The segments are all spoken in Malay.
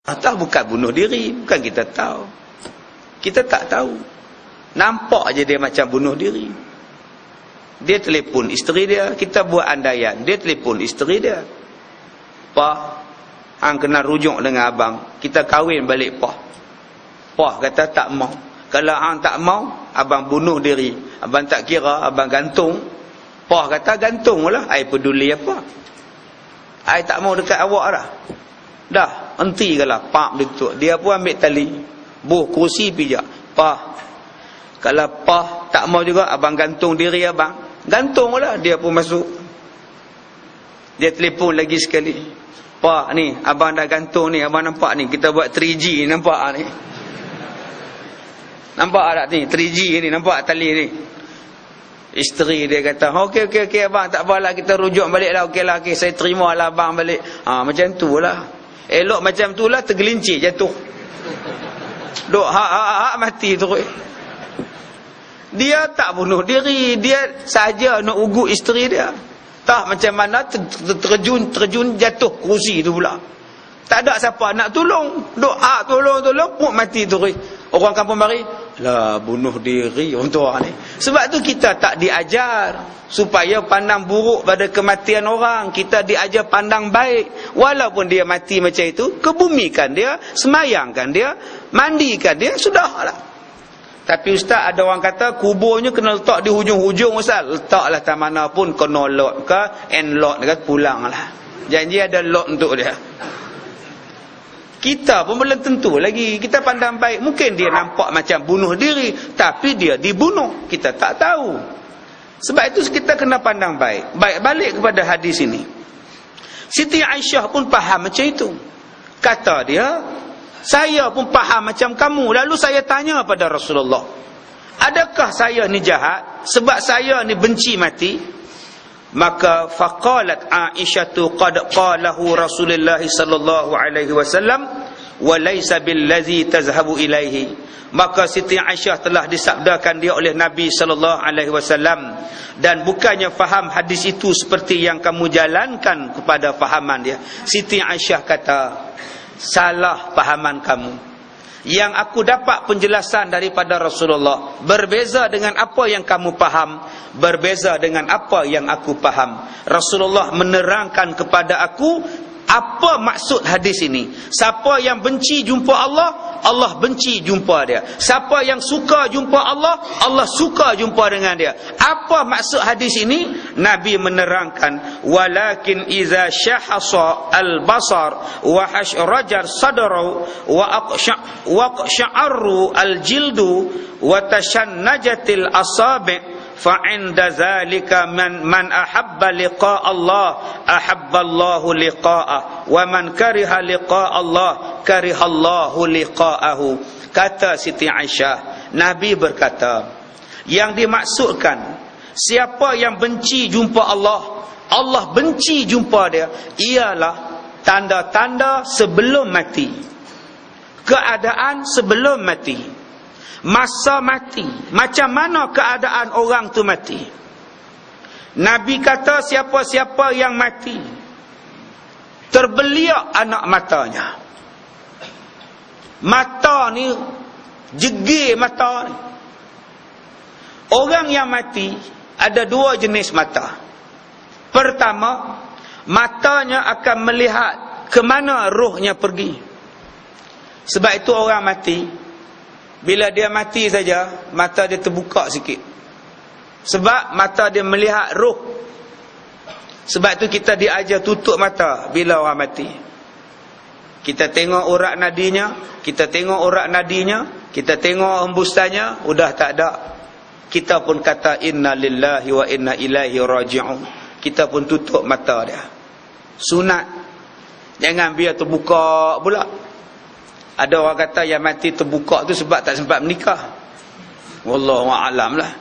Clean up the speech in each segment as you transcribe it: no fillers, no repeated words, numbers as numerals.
Tahu bukan bunuh diri, bukan kita tahu. Kita tak tahu. Nampak je dia macam bunuh diri. Dia telefon isteri dia, kita buat andaian. Dia telefon isteri dia. Pa, hang kena rujuk dengan abang. Kita kahwin balik pa. Pa kata tak mau. Kalau hang tak mau, abang bunuh diri. Abang tak kira, abang gantung. Pa kata gantung lah. Ai peduli apa? Ai tak mau dekat awak dah. Dah, hentikanlah. Pak betul. Dia pun ambil tali. Buh kursi pijak. Pa, kalau pa tak mau juga, abang gantung diri abang. Gantunglah. Dia pun masuk. Dia telefon lagi sekali. Pa ni, abang dah gantung ni. Abang nampak ni, kita buat 3G nampak ni. Nampak tak ni? 3G ni, nampak tali ni. Isteri dia kata, okey abang, tak apalah, kita rujuk balik lah. Okey lah, okay, saya terima lah abang balik. Macam tu lah. Elok macam tu lah, tergelincir jatuh. Duk hak mati terus. Dia tak bunuh diri, dia saja nak ugut isteri dia. Tak macam mana terjun jatuh kerusi tu pula. Tak ada siapa nak tolong. Duk tolong pun mati terus. Orang kampung mari, lah bunuh diri untuk orang ni. Sebab tu kita tak diajar supaya pandang buruk pada kematian orang. Kita diajar pandang baik. Walaupun dia mati macam itu, kebumikan dia, semayangkan dia, mandikan dia, sudahlah. Tapi ustaz, ada orang kata kuburnya kena letak di hujung-hujung ustaz. Letaklah tak mana pun, kena lot ke, end lot ke, pulanglah. Janji ada lot untuk dia. Kita pun belum tentu lagi. Kita pandang baik. Mungkin dia nampak macam bunuh diri, tapi dia dibunuh. Kita tak tahu. Sebab itu kita kena pandang baik. Baik, balik kepada hadis ini. Siti Aisyah pun faham macam itu. Kata dia, saya pun faham macam kamu. Lalu saya tanya pada Rasulullah, adakah saya ni jahat sebab saya ni benci mati? Maka faqalat Aisyatu qad qalahu Rasulullah sallallahu alaihi wasallam wa laysa billazi tazhabu ilaihi. Maka Siti Aisyah telah disabdakan dia oleh Nabi sallallahu alaihi wasallam, dan bukannya faham hadis itu seperti yang kamu jalankan kepada fahaman dia. Siti Aisyah kata, salah fahaman kamu. Yang aku dapat penjelasan daripada Rasulullah berbeza dengan apa yang kamu faham, berbeza dengan apa yang aku faham. Rasulullah menerangkan kepada aku apa maksud hadis ini. Siapa yang benci jumpa Allah, Allah benci jumpa dia. Siapa yang suka jumpa Allah, Allah suka jumpa dengan dia. Apa maksud hadis ini? Nabi menerangkan, walakin iza syahasa al-basar wa hashrajar sadru wa aqsha'aru al-jildu wa tashannajatil asabi' fa'inda zalika man ahabba liqa Allah ahabba Allahu liqa'ah wa man kariha liqa Allah kariha Allahu liqa'ahu. Kata Siti Aisyah, Nabi berkata, yang dimaksudkan siapa yang benci jumpa Allah, Allah benci jumpa dia, ialah tanda-tanda sebelum mati, keadaan sebelum mati, masa mati, macam mana keadaan orang tu mati. Nabi kata siapa-siapa yang mati terbeliak anak matanya, mata ni jegir mata ni. Orang yang mati ada dua jenis mata. Pertama, matanya akan melihat ke mana rohnya pergi. Sebab itu orang mati, bila dia mati saja, mata dia terbuka sikit. Sebab mata dia melihat roh. Sebab itu kita diajar tutup mata bila orang mati. Kita tengok urat nadinya, kita tengok urat nadinya, kita tengok hembusannya, udah tak ada. Kita pun kata inna lillahi wa inna ilaihi raji'un. Kita pun tutup mata dia. Sunat. Jangan biar terbuka pula. Ada orang kata yang mati terbuka tu sebab tak sempat menikah. Wallahu a'lam lah.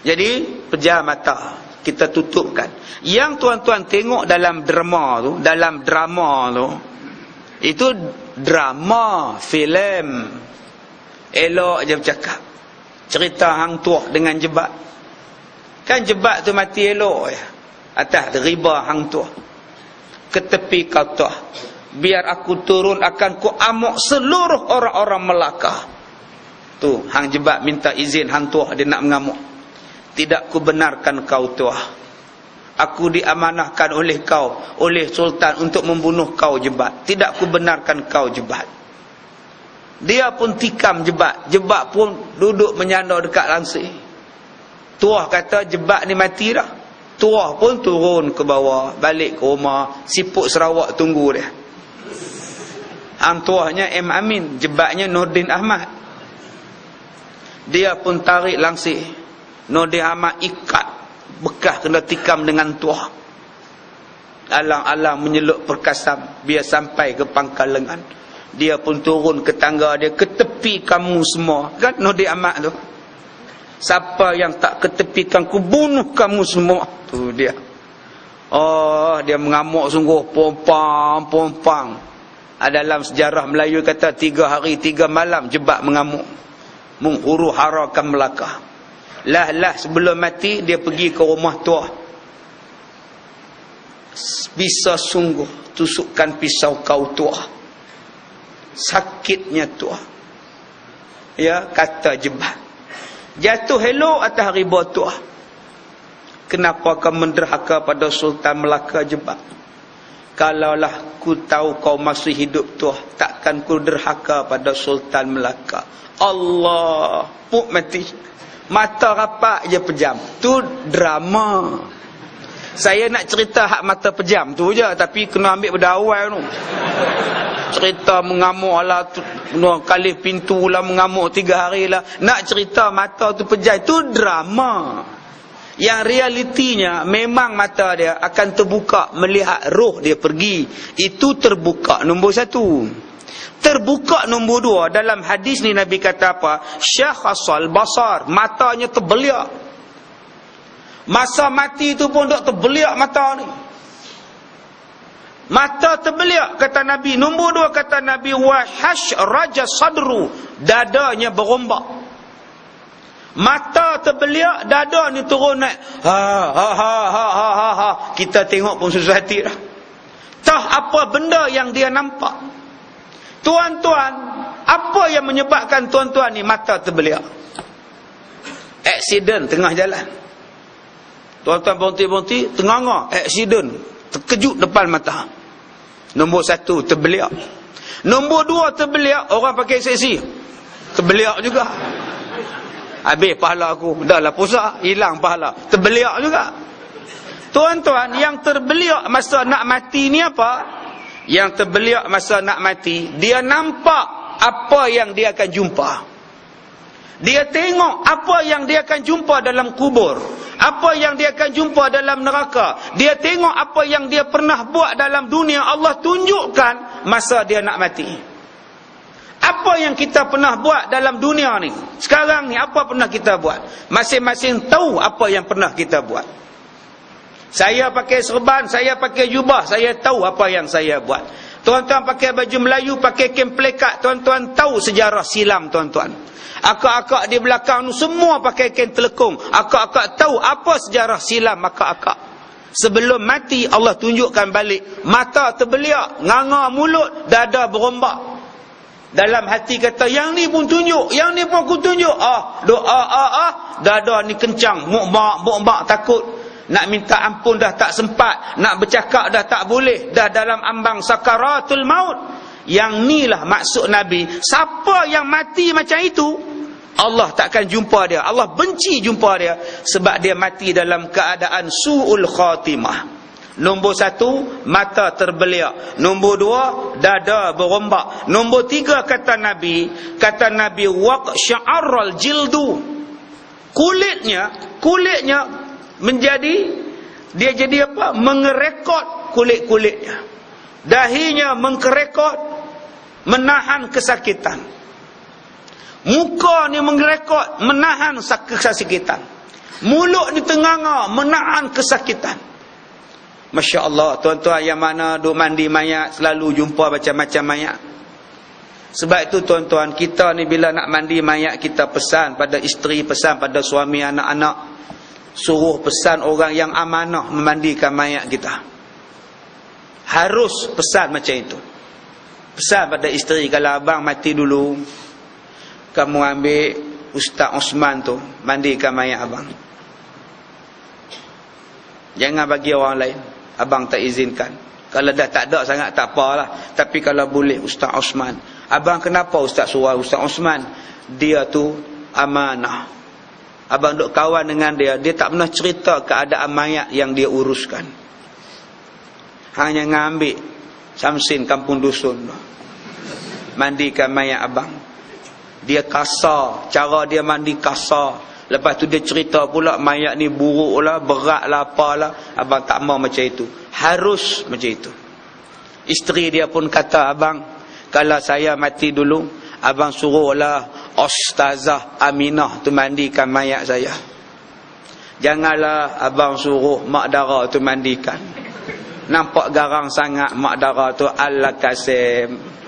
Jadi pejam mata, kita tutupkan. Yang tuan-tuan tengok dalam drama tu, itu drama, filem. Elok je bercakap. Cerita hang tuah dengan jebat. Kan jebat tu mati elok ya. Atas riba hang tuah. Ke tepi kau tuah. biar aku turun akan ku amuk seluruh orang-orang Melaka. Tu hang Jebat minta izin hang tuah dia nak mengamuk. Tidak ku benarkan kau tuah. Aku diamanahkan oleh kau, oleh sultan untuk membunuh kau Jebat. Tidak ku benarkan kau Jebat. Dia pun tikam Jebat. Jebat pun duduk menyandar dekat langsir. Tuah kata Jebat ni mati dah. Tuah pun turun ke bawah, balik ke rumah, siput Sarawak tunggu dia. Hang tuahnya M. Amin, Jebatnya Nordin Ahmad. Dia pun tarik langsir. Nordin Ahmad ikat, bekas kena tikam dengan tuah. Alang-alang menyeluk perkasam, biar sampai ke pangkal lengan. Dia pun turun ke tangga dia, ke tepi kamu semua. Kan Nordin Ahmad tu. Siapa yang tak ketepikan, ku bunuh kamu semua. Tu dia. Oh, dia mengamuk sungguh. Pompang. Dalam sejarah Melayu kata 3 hari 3 malam Jebat mengamuk. Menghuru harakan Melaka. Lah sebelum mati dia pergi ke rumah tuah. Bisa sungguh tusukkan pisau kau tuah. Sakitnya tuah. Ya, kata Jebat. Jatuh hello atas riba tuah. Kenapa kau menderhaka pada Sultan Melaka Jebat? Kalaulah ku tahu kau masih hidup tuah, takkan ku derhaka pada Sultan Melaka. Allah, puk mati. Mata rapat je pejam. Tu drama. Saya nak cerita hak mata pejam tu je, tapi kena ambil pada awal tu. Cerita mengamuk lah, kali pintu lah, mengamuk 3 hari lah. Nak cerita mata tu pejam, tu drama. Yang realitinya memang mata dia akan terbuka melihat roh dia pergi. Itu terbuka nombor 1. Terbuka nombor 2, dalam hadis ni Nabi kata apa? Syakhasal basar, matanya terbeliak. Masa mati tu pun dok terbeliak mata ni. Mata terbeliak kata Nabi. Nombor 2 kata Nabi, wahash raja sadru, dadanya berombak. Mata terbeliak, dada ni turun naik. Ha. Kita tengok pun susah hati dah. Tah apa benda yang dia nampak. Tuan-tuan, apa yang menyebabkan tuan-tuan ni mata terbeliak? Aksiden tengah jalan. Tuan-tuan berhenti, tengah-tengah aksiden, terkejut depan mata. Nombor 1 terbeliak. Nombor 2 terbeliak, orang pakai seksi, terbeliak juga. Habis pahala aku, dah lah puasa, hilang pahala, terbeliak juga. Tuan-tuan, yang terbeliak masa nak mati ni apa? Yang terbeliak masa nak mati, dia nampak apa yang dia akan jumpa. Dia tengok apa yang dia akan jumpa dalam kubur, apa yang dia akan jumpa dalam neraka. Dia tengok apa yang dia pernah buat dalam dunia, Allah tunjukkan masa dia nak mati. Apa yang kita pernah buat dalam dunia ni, sekarang ni apa pernah kita buat? Masing-masing tahu apa yang pernah kita buat. Saya pakai serban, saya pakai jubah, saya tahu apa yang saya buat. Tuan-tuan pakai baju Melayu, pakai kem plekat, tuan-tuan tahu sejarah silam tuan-tuan. Akak-akak di belakang tu semua pakai kain telekung. Akak-akak tahu apa sejarah silam akak-akak. Sebelum mati Allah tunjukkan balik, mata terbeliak, nganga mulut, dada berombak. Dalam hati kata, yang ni pun tunjuk, yang ni pun aku tunjuk. Dada ni kencang, mukbak takut. Nak minta ampun dah tak sempat, nak bercakap dah tak boleh, dah dalam ambang sakaratul maut. Yang inilah maksud Nabi. Siapa yang mati macam itu, Allah takkan jumpa dia. Allah benci jumpa dia, sebab dia mati dalam keadaan su'ul khatimah. Nombor 1, mata terbeliak. Nombor 2, dada berombak. Nombor 3 kata Nabi waqsya'arral jildu. Kulitnya menjadi, dia jadi apa? Mengerekot kulit-kulitnya. Dahinya mengerekot, menahan kesakitan. Muka ni mengerekot, menahan kesakitan. Mulut ni tenganga, menahan kesakitan. Masya Allah, tuan-tuan yang mana duk mandi mayat, selalu jumpa macam-macam mayat. Sebab itu tuan-tuan, kita ni bila nak mandi mayat, kita pesan pada isteri, pesan pada suami, anak-anak, suruh pesan orang yang amanah memandikan mayat kita. Harus pesan macam itu. Pesan pada isteri, kalau abang mati dulu, kamu ambil Ustaz Osman tu, mandikan mayat abang. Jangan bagi orang lain. Abang tak izinkan. Kalau dah tak ada sangat tak apalah. Tapi kalau boleh Ustaz Osman. Abang kenapa Ustaz suruh Ustaz Osman? Dia tu amanah. Abang duk kawan dengan dia. Dia tak pernah cerita keadaan mayat yang dia uruskan. Hanya ngambil Samsin kampung dusun. Mandikan mayat abang. Dia kasar. Cara dia mandi kasar. Lepas tu dia cerita pula mayat ni buruk lah, berat lah, apalah. Abang tak mau macam itu. Harus macam itu. Isteri dia pun kata, abang, kalau saya mati dulu, abang suruhlah Ustazah Aminah tu mandikan mayat saya. Janganlah abang suruh Mak Dara tu mandikan. Nampak garang sangat Mak Dara tu. Allah Kasim.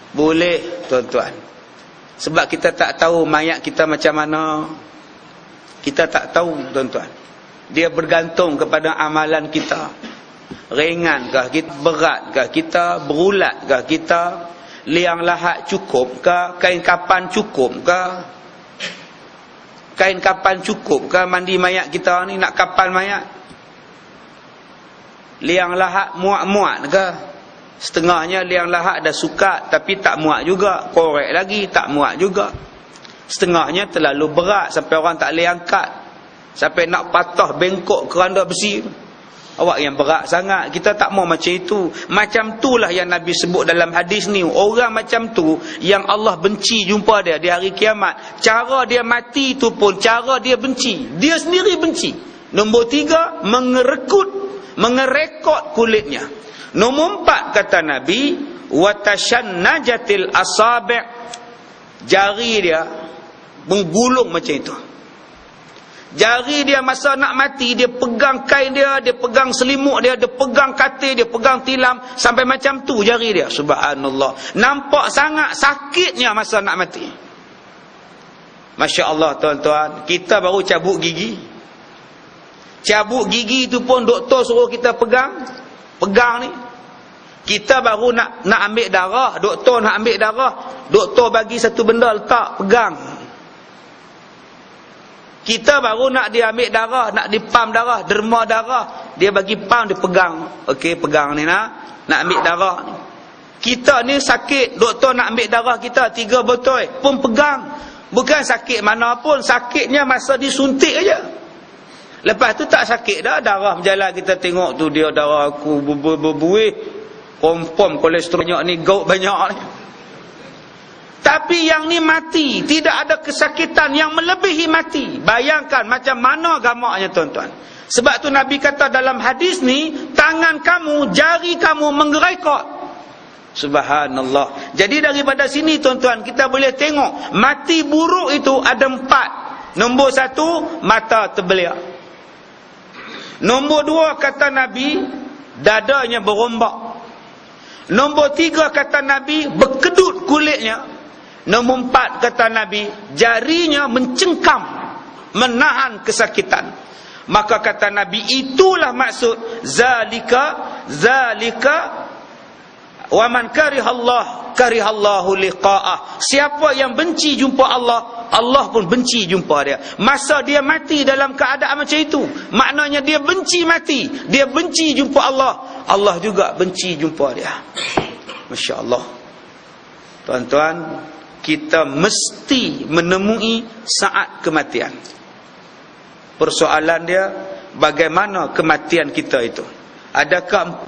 Boleh tuan-tuan. Sebab kita tak tahu mayat kita macam mana. Kita tak tahu tuan-tuan. Dia bergantung kepada amalan kita. Ringankah kita, beratkah kita, berulatkah kita, liang lahat cukupkah, kain kapan cukupkah? Kain kapan cukupkah mandi mayat kita ni, nak kapan mayat? Liang lahat muat-muat ke? Setengahnya liang lahat dah sukat tapi tak muat juga. Korek lagi tak muat juga. Setengahnya terlalu berat sampai orang tak boleh angkat. Sampai nak patah bengkok keranda besi. Awak yang berat sangat. Kita tak mau macam itu. Macam itulah yang Nabi sebut dalam hadis ni. Orang macam tu yang Allah benci jumpa dia di hari kiamat. Cara dia mati tu pun cara dia benci. Dia sendiri benci. Nombor 3, mengerekod kulitnya. Nombor 4 kata Nabi, watashannajatil asabi', jari dia menggulung macam itu. Jari dia masa nak mati, dia pegang kain dia pegang selimut dia pegang katil dia, pegang tilam, sampai macam tu jari dia. Subhanallah. Nampak sangat sakitnya masa nak mati. Masya Allah tuan-tuan. Kita baru cabut gigi. Cabut gigi tu pun doktor suruh kita pegang ni. Kita baru nak ambil darah, doktor nak ambil darah, doktor bagi satu benda letak, pegang. Kita baru nak dia ambil darah, nak dipam darah, derma darah, dia bagi pam, dia pegang. Okey, pegang ni nak ambil darah ni. Kita ni sakit, doktor nak ambil darah kita 3 botol pun pegang. Bukan sakit mana pun, sakitnya masa disuntik aja. Lepas tu tak sakit dah, darah berjalan, kita tengok tu dia darah aku berbuih, confirm kolesterolnya ni gout banyak ni. Tapi yang ni mati, tidak ada kesakitan yang melebihi mati. Bayangkan macam mana gamaknya tuan-tuan. Sebab tu Nabi kata dalam hadis ni, tangan kamu, jari kamu menggerekot. Subhanallah. Jadi daripada sini tuan-tuan, kita boleh tengok mati buruk itu ada 4. Nombor 1, mata terbeliak. Nombor 2 kata Nabi, dadanya berombak. Nombor 3 kata Nabi, berkedut kulitnya. Nombor 4 kata Nabi, jarinya mencengkam, menahan kesakitan. Maka kata Nabi, itulah maksud zalika wa man karihallahu liqa'ah. Siapa yang benci jumpa Allah, Allah pun benci jumpa dia. Masa dia mati dalam keadaan macam itu, maknanya dia benci mati, dia benci jumpa Allah, Allah juga benci jumpa dia. Masya Allah. Tuan-tuan, kita mesti menemui saat kematian. Persoalan dia, bagaimana kematian kita itu? Adakah